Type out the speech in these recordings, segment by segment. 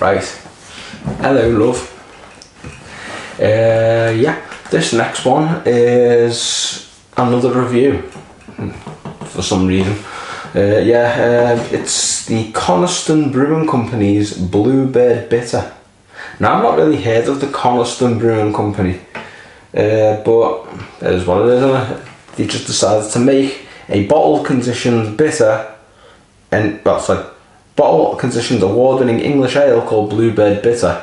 Right. Hello, love. Yeah, this next one is another review for some reason. It's the Coniston Brewing Company's Bluebird Bitter. Now, I've not really heard of the Coniston Brewing Company, but it is what it is, isn't it? They just decided to make a bottle-conditioned bitter, and well, it's like bottle-conditioned award-winning English ale called Bluebird Bitter,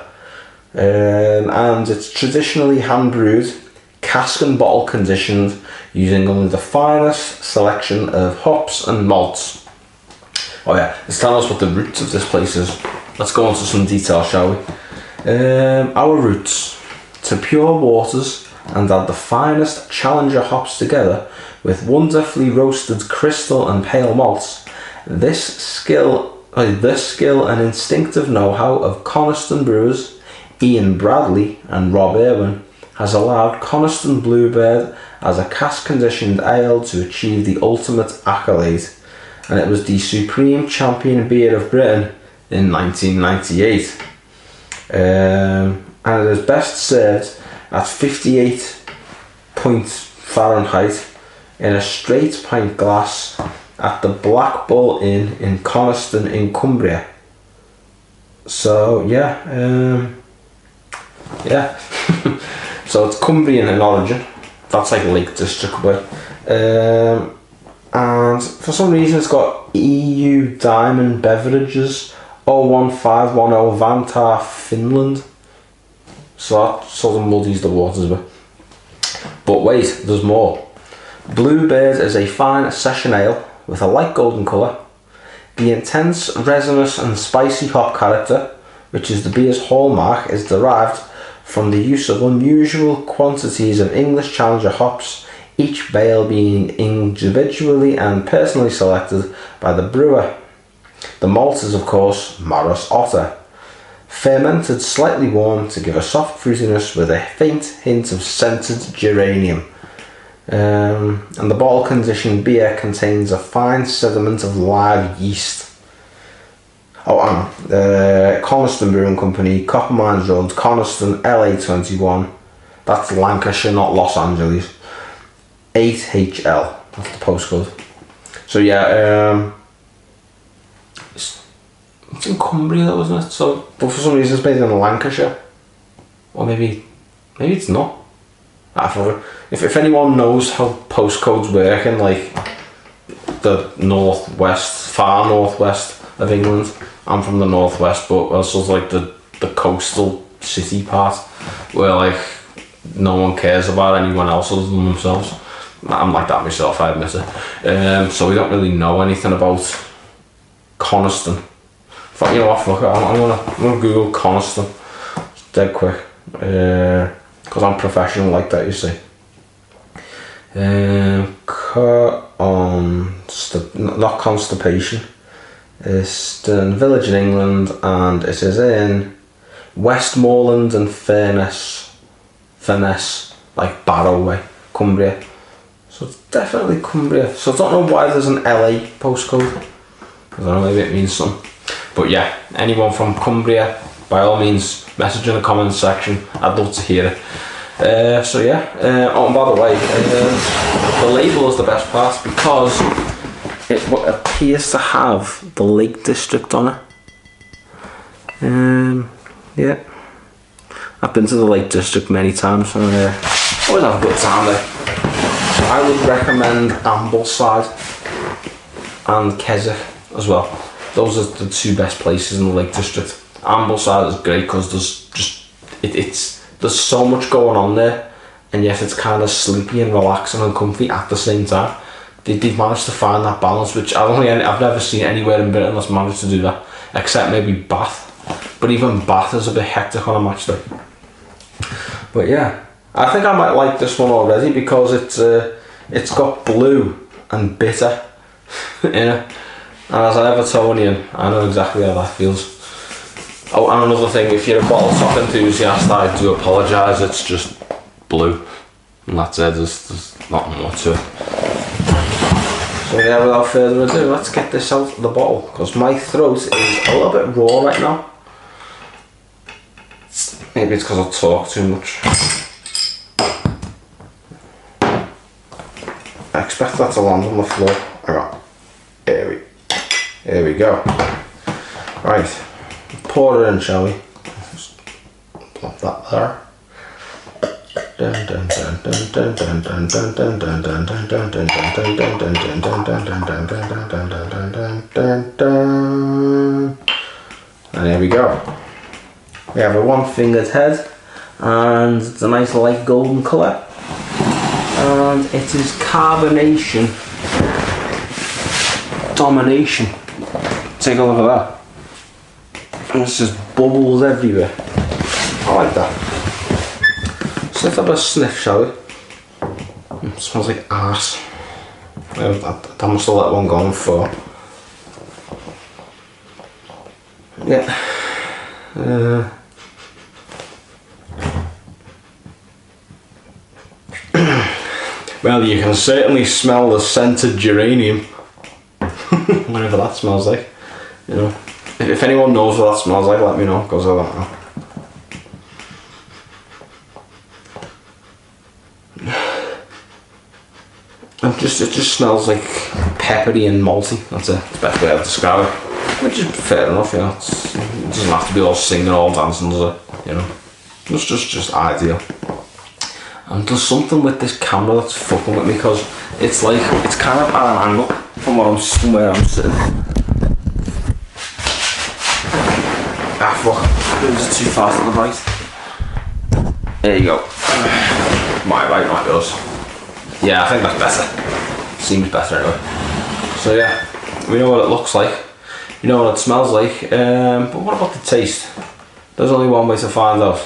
and it's traditionally hand-brewed, cask and bottle-conditioned, using only the finest selection of hops and malts. Oh yeah, let's tell us what the roots of this place is. Let's go into some detail, shall we? Our roots: to pure waters and add the finest Challenger hops together with wonderfully roasted crystal and pale malts. This skill and instinctive know-how of Coniston brewers Ian Bradley and Rob Irwin has allowed Coniston Bluebird as a cask-conditioned ale to achieve the ultimate accolade, and it was the supreme champion beer of Britain in 1998. And it is best served at 58 Fahrenheit in a straight pint glass at the Black Bull Inn in Coniston in Cumbria. So yeah, so it's Cumbrian in origin. That's like Lake District way. And for some reason it's got EU Diamond Beverages 01510 Vantaa, Finland. So that sort of muddies the waters a bit. But wait, there's more. Bluebird is a fine session ale with a light golden colour. The intense, resinous and spicy hop character, which is the beer's hallmark, is derived from the use of unusual quantities of English Challenger hops, each bale being individually and personally selected by the brewer. The malt is, of course, Morris Otter, fermented slightly warm to give a soft fruitiness with a faint hint of scented geranium. And the bottle-conditioned beer contains a fine sediment of live yeast. Coniston Brewing Company, Copper Mines Road, Coniston, LA21. That's Lancashire, not Los Angeles. 8HL, that's the postcode. So yeah, it's in Cumbria though, isn't it? So, but for some reason it's made in Lancashire. Or maybe it's not. If anyone knows how postcodes work in like the northwest, far northwest of England, I'm from the northwest, but also like the coastal city part where like no one cares about anyone else other than themselves. I'm like that myself, I admit it. So we don't really know anything about Coniston. But you know what, fuck it, I'm gonna Google Coniston. It's dead quick. Because I'm professional like that, you see. Not constipation. It's in a village in England, and it is in Westmoreland and Furness, like Barrow way, Cumbria. So it's definitely Cumbria. So I don't know why there's an LA postcode. I don't know, maybe it means something. But yeah, anyone from Cumbria, by all means, message in the comments section. I'd love to hear it. So yeah, oh, and by the way, the label is the best part because it appears to have the Lake District on it. Yeah, I've been to the Lake District many times and always have a good time there. I would recommend Ambleside and Keswick as well. Those are the two best places in the Lake District. Ambleside is great because there's so much going on there, and yet it's kind of sleepy and relaxing and comfy at the same time. They've managed to find that balance, which I've never seen anywhere in Britain that's managed to do that, except maybe Bath. But even Bath is a bit hectic on a match day. But yeah, I think I might like this one already because it's got blue and bitter in it. And as an Evertonian, I know exactly how that feels. Oh, and another thing, if you're a bottle top enthusiast, I do apologise, it's just blue. And that's it, there's nothing more to it. So yeah, without further ado, let's get this out of the bottle, because my throat is a little bit raw right now. Maybe it's because I talk too much. I expect that to land on the floor. Alright, here we go. Right, pour it in, shall we? Just plop that there. And there we go. We have a one-fingered head, and it's a nice light golden colour, and it is carbonation domination. Take a look at that. There's just bubbles everywhere. I like that. So let's have a sniff, shall we? It smells like arse. I must have let one go on for. Yeah. Well, you can certainly smell the scented geranium. Whatever that smells like. You know. If anyone knows what that smells like, let me know, because I don't know. It just smells like peppery and malty. That's it. It's the best way to describe it. Which is fair enough, you know. It doesn't have to be all singing, all dancing, does it? You know. It's just ideal. And there's something with this camera that's fucking with me, because it's like, it's kind of at an angle from where I'm sitting. Ah fuck, it was too fast on the right. There you go. My right, not yours. Yeah, I think that's better. Seems better anyway. So yeah, we know what it looks like. You know what it smells like. But what about the taste? There's only one way to find out.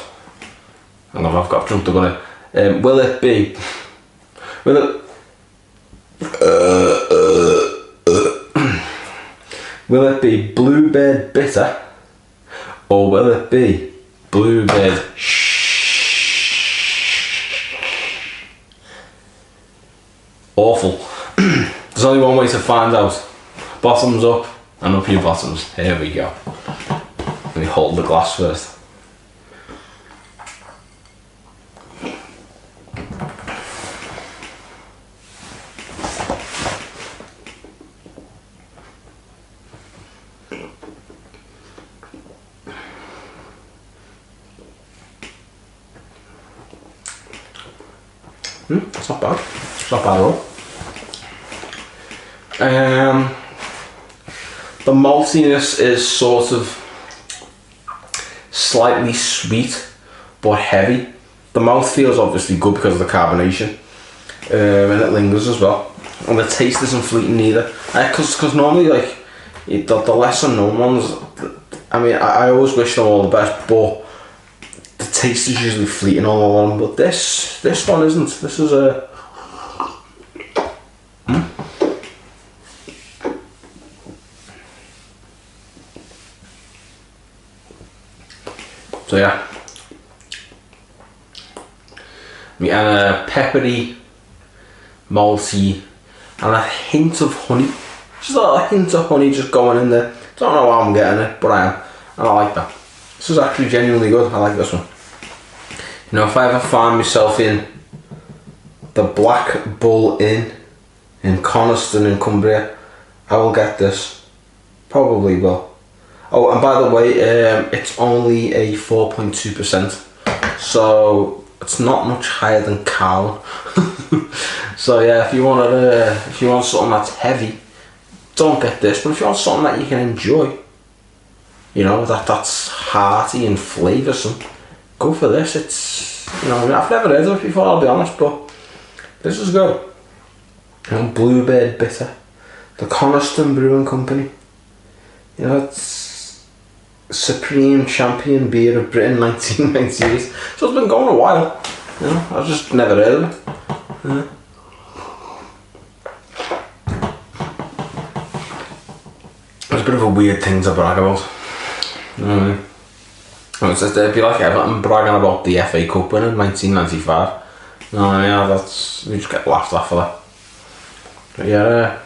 Hang on, I've jumped the gun in. Will it be Bluebird bitter, or will it be Bluebird awful? There's only one way to find out. Bottoms up and up your bottoms. Here we go. Let me hold the glass first. It's not bad. It's not bad at all. The maltiness is sort of slightly sweet but heavy. The mouthfeel is obviously good because of the carbonation, and it lingers as well. And the taste isn't fleeting either. Because normally, like the lesser known ones, I mean, I always wish them all the best, but the taste is usually fleeting on all of them. But this one isn't. This is a. So yeah, and a peppery, malty, and a hint of honey. Just a little hint of honey just going in there. Don't know how I'm getting it, but I am, and I like that. This is actually genuinely good. I like this one. You know, if I ever find myself in the Black Bull Inn in Coniston in Cumbria, I will get this. Probably will. Oh, and by the way, it's only a 4.2%, so it's not much higher than Carl. So yeah, if you want something that's heavy, don't get this. But if you want something that you can enjoy, you know, that's hearty and flavoursome, go for this. It's, you know, I've never heard of it before, I'll be honest, but this is good. You know, Bluebird bitter, the Coniston Brewing Company. You know, it's Supreme Champion Beer of Britain 1998. So it's been going a while. You know, I've just never heard of it. Yeah. It's a bit of a weird thing to brag about. You know what I mean? It'd be like Everton bragging about the FA Cup win in 1995. You know what I mean? Yeah, we just get laughed at for that. But yeah,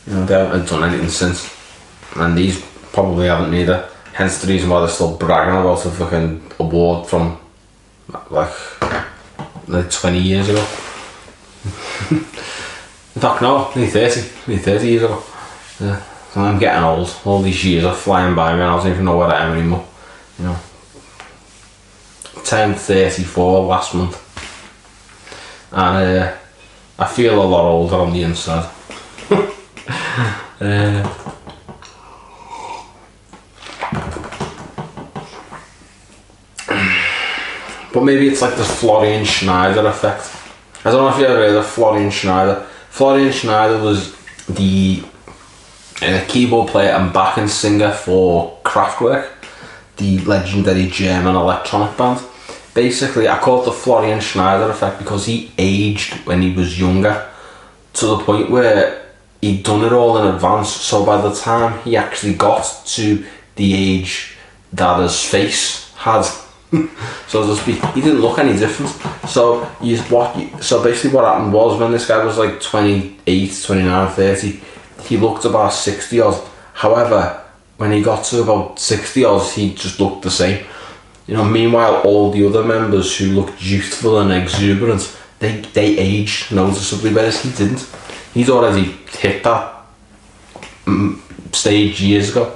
you know, they haven't done anything since. And these probably haven't either. Hence the reason why they're still bragging about a fucking award from like 20 years ago. In fact, no, nearly 30 years ago. Yeah. So I'm getting old. All these years are flying by me and I don't even know where I am anymore. You know. Turned 34 last month. And I feel a lot older on the inside. But maybe it's like the Florian Schneider effect. I don't know if you ever heard of Florian Schneider. Florian Schneider was the keyboard player and backing singer for Kraftwerk, the legendary German electronic band. Basically, I call it the Florian Schneider effect because he aged when he was younger to the point where he'd done it all in advance. So by the time he actually got to the age that his face had, so to speak, he didn't look any different. So basically what happened was, when this guy was like 28, 29, 30, he looked about 60 odd. However, when he got to about 60 odd, he just looked the same. You know, meanwhile all the other members who looked youthful and exuberant, they aged noticeably, whereas he didn't. He'd already hit that stage years ago.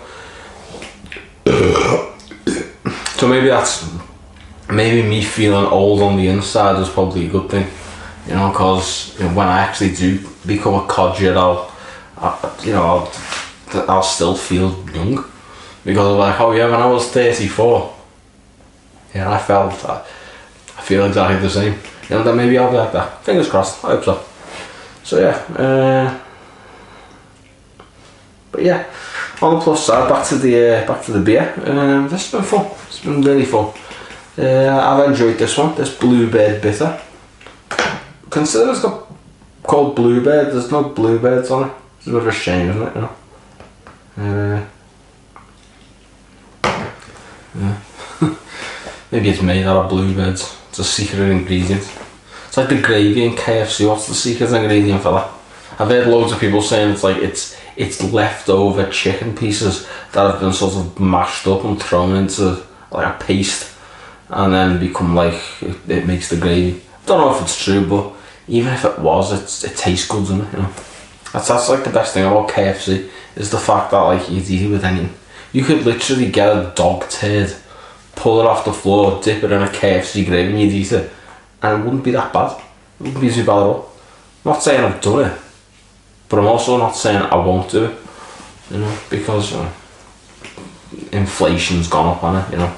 So maybe me feeling old on the inside is probably a good thing, you know, because when I actually do become a codger, I'll still feel young, because I'm like, oh yeah, when I was 34, yeah, I feel exactly the same. You know, then maybe I'll be like that. Fingers crossed. I hope so. So yeah, but yeah, on the plus side, back to the beer. This has been fun. It's been really fun. I've enjoyed this one. This Bluebird bitter. Consider it's called Bluebird. There's no bluebirds on it. It's a bit of a shame, isn't it? You know. Yeah. Maybe it's made out of bluebirds. It's a secret ingredient. It's like the gravy in KFC. What's the secret ingredient for that? I've heard loads of people saying it's like it's leftover chicken pieces that have been sort of mashed up and thrown into like a paste, and then become like it makes the gravy. I don't know if it's true, but even if it was, it tastes good, doesn't it? You know, that's like the best thing about KFC, is the fact that like you eat it with anything. You could literally get a dog turd, pull it off the floor, dip it in a KFC gravy, and you'd eat it, and it wouldn't be that bad. It wouldn't be too bad at all. I'm not saying I've done it, but I'm also not saying I won't do it. You know, because inflation's gone up on it. You know,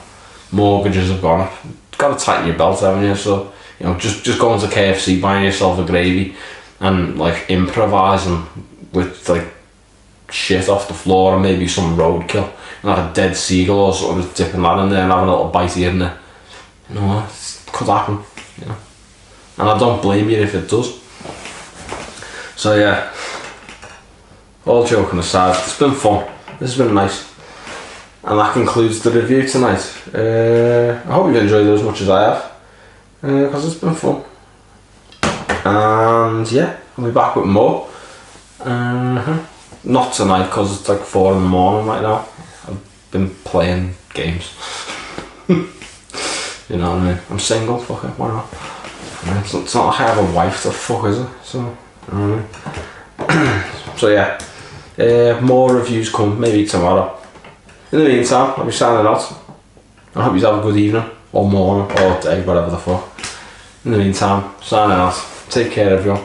mortgages have gone up. You've got to tighten your belt, haven't you? So you know, just going to KFC, buying yourself a gravy, and like improvising with like shit off the floor and maybe some roadkill, like a dead seagull or something, just dipping that in there and having a little bite here and there. You know, it could happen. You know, and I don't blame you if it does. So yeah, all joking aside, it's been fun. This has been nice. And that concludes the review tonight. I hope you've enjoyed it as much as I have, because it's been fun. And yeah, I'll be back with more. Not tonight, because it's like 4 in the morning right now. I've been playing games. You know what I mean? I'm single, fuck it, why not? It's not like I have a wife to fuck, is it? So, you know what I mean? So yeah, more reviews come, maybe tomorrow. In the meantime, I'll be signing out. I hope you have a good evening, or morning, or day, whatever the fuck. In the meantime, signing out. Take care, everyone.